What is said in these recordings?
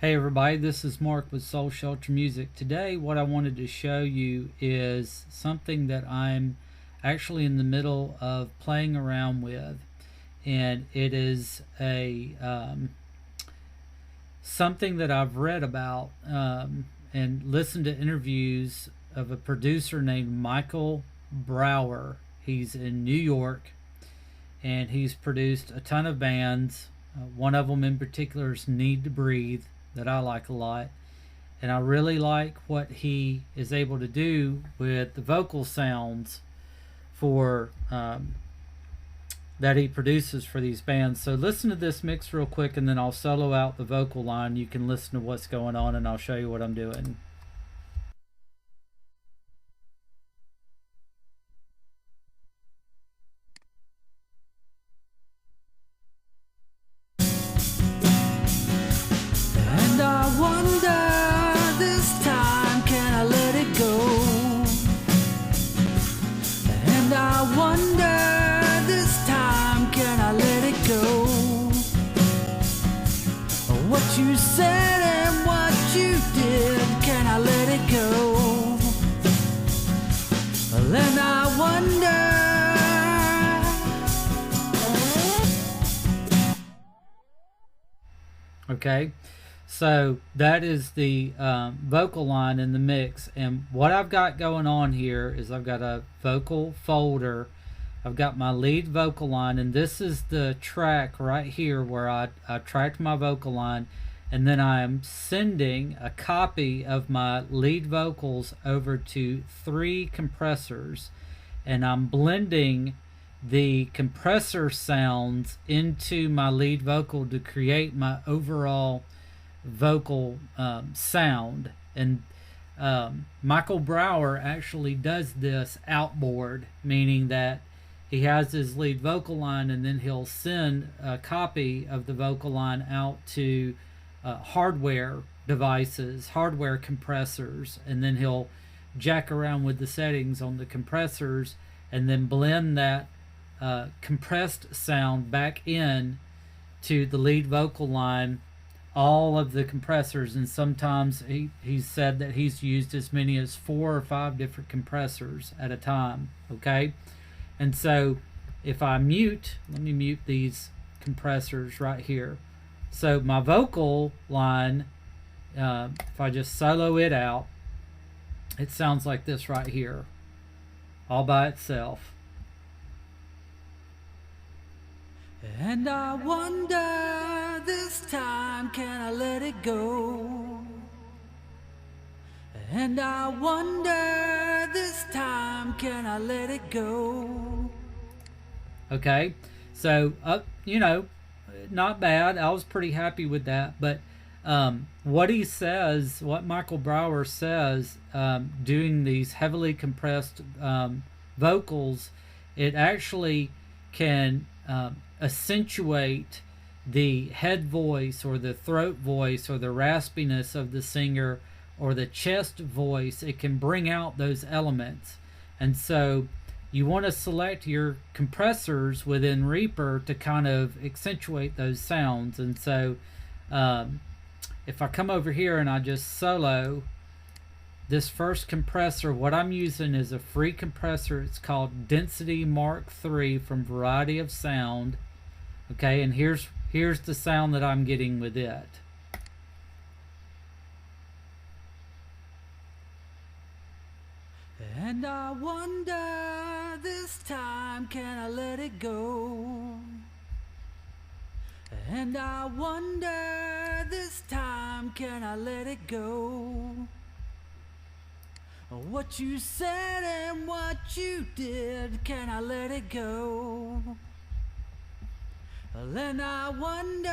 Hey everybody, this is Mark with Soul Shelter Music. Today what I wanted to show you is something that I'm actually in the middle of playing around with, and it is a something that I've read about and listened to interviews of a producer named Michael Brauer. He's in New York and he's produced a ton of bands. One of them in particular is Need to Breathe, that I like a lot. And I really like what he is able to do with the vocal sounds for that he produces for these bands. So listen to this mix real quick, and then I'll solo out the vocal line. You can listen to what's going on, and I'll show you what I'm doing. And I wonder this time, can I let it go? And I wonder this time, can I let it go? What you said and what you did, can I let it go? Then I wonder. Okay, so that is the vocal line in the mix, and what I've got going on here is I've got a vocal folder. I've got my lead vocal line, and this is the track right here where I tracked my vocal line, and then I am sending a copy of my lead vocals over to 3 compressors, and I'm blending the compressor sounds into my lead vocal to create my overall vocal sound. And Michael Brauer actually does this outboard, meaning that he has his lead vocal line and then he'll send a copy of the vocal line out to hardware devices, hardware compressors, and then he'll jack around with the settings on the compressors and then blend that compressed sound back in to the lead vocal line, all of the compressors. And sometimes he's said that he's used as many as 4 or 5 different compressors at a time. Okay, and so if I mute, let me mute these compressors right here. So my vocal line, if I just solo it out, it sounds like this right here, all by itself. And I wonder this time, can I let it go? And I wonder this time, can I let it go? Okay, so not bad. I was pretty happy with that. But what he says, what Michael Brauer says, doing these heavily compressed vocals, it actually can accentuate the head voice or the throat voice or the raspiness of the singer or the chest voice. It can bring out those elements. And so you want to select your compressors within Reaper to kind of accentuate those sounds. And so if I come over here and I just solo this first compressor, what I'm using is a free compressor. It's called Density Mark III from Variety of Sound. Okay, and here's the sound that I'm getting with it. And I wonder this time, can I let it go? And I wonder this time, can I let it go? What you said and what you did, can I let it go? Then I wonder.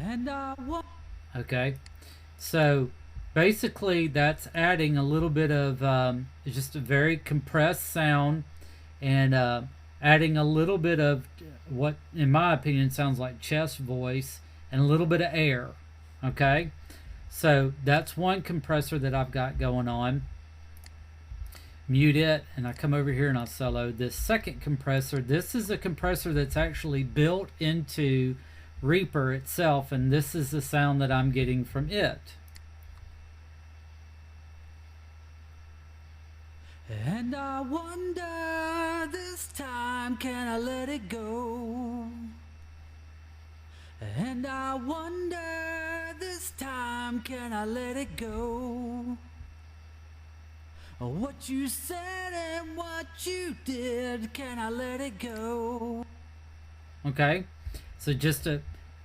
And I wonder. Okay, so basically that's adding a little bit of just a very compressed sound, and adding a little bit of what in my opinion sounds like chest voice and a little bit of air. Okay, so that's one compressor that I've got going on. mute it, and I come over here and I solo this second compressor. This is a compressor that's actually built into Reaper itself, and this is the sound that I'm getting from it. And I wonder this time, can I let it go? And I wonder this time, can I let it go? What you said and what you did, can I let it go? Okay, so just a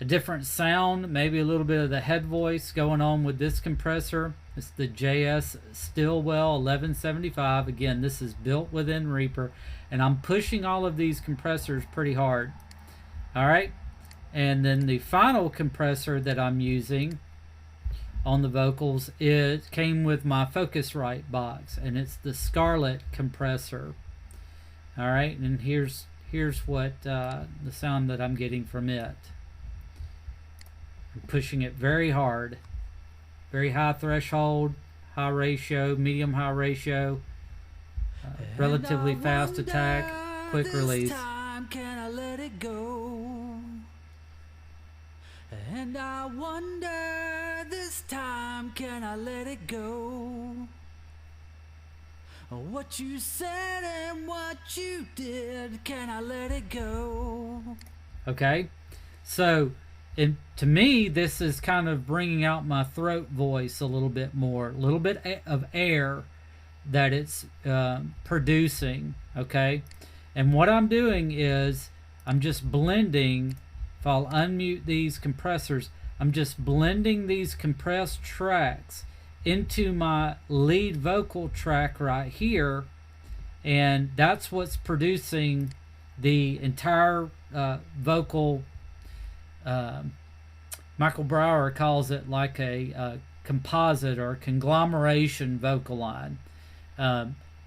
different sound, maybe a little bit of the head voice going on with this compressor. It's the JS Stillwell 1175. Again, this is built within Reaper, and I'm pushing all of these compressors pretty hard. All right, and then the final compressor that I'm using on the vocals, it came with my Focusrite box, and it's the Scarlett compressor. All right, and here's what the sound that I'm getting from it. I'm pushing it very hard, very high threshold, high ratio, medium high ratio, relatively fast attack, quick release. Can I let it go? And I wonder this time, can I let it go? What you said and what you did, can I let it go? Okay, so to me, this is kind of bringing out my throat voice a little bit more, a little bit of air that it's producing, okay? And what I'm doing is I'm just blending. If I'll unmute these compressors, I'm just blending these compressed tracks into my lead vocal track right here, and that's what's producing the entire vocal. Michael Brauer calls it like a composite or conglomeration vocal line.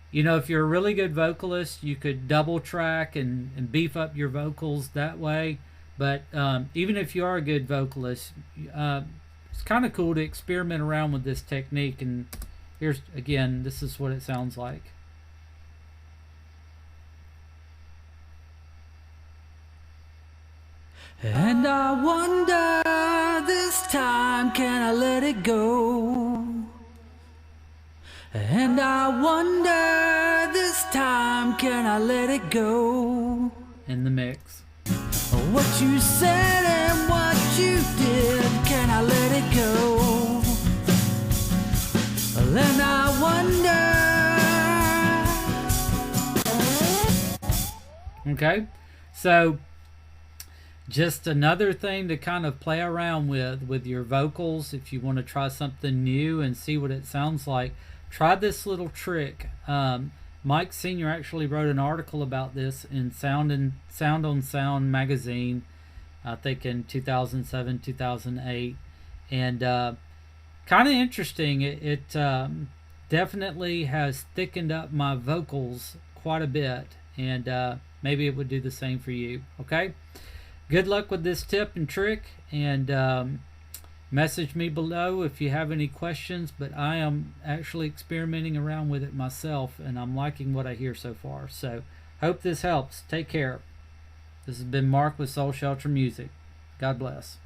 You know, if you're a really good vocalist, you could double track and beef up your vocals that way. But even if you are a good vocalist, it's kind of cool to experiment around with this technique. And here's, again, this is what it sounds like. And I wonder this time, can I let it go? And I wonder this time, can I let it go? In the mix. What you said and what you did, can I let it go? And I wonder. Okay, so just another thing to kind of play around with your vocals. If you want to try something new and see what it sounds like, try this little trick. Mike Sr. actually wrote an article about this in Sound on Sound magazine, I think in 2007, 2008, and kind of interesting. It definitely has thickened up my vocals quite a bit, and maybe it would do the same for you. Okay, good luck with this tip and trick, and message me below if you have any questions, but I am actually experimenting around with it myself, and I'm liking what I hear so far. So hope this helps. Take care. This has been Mark with Soul Shelter Music. God bless.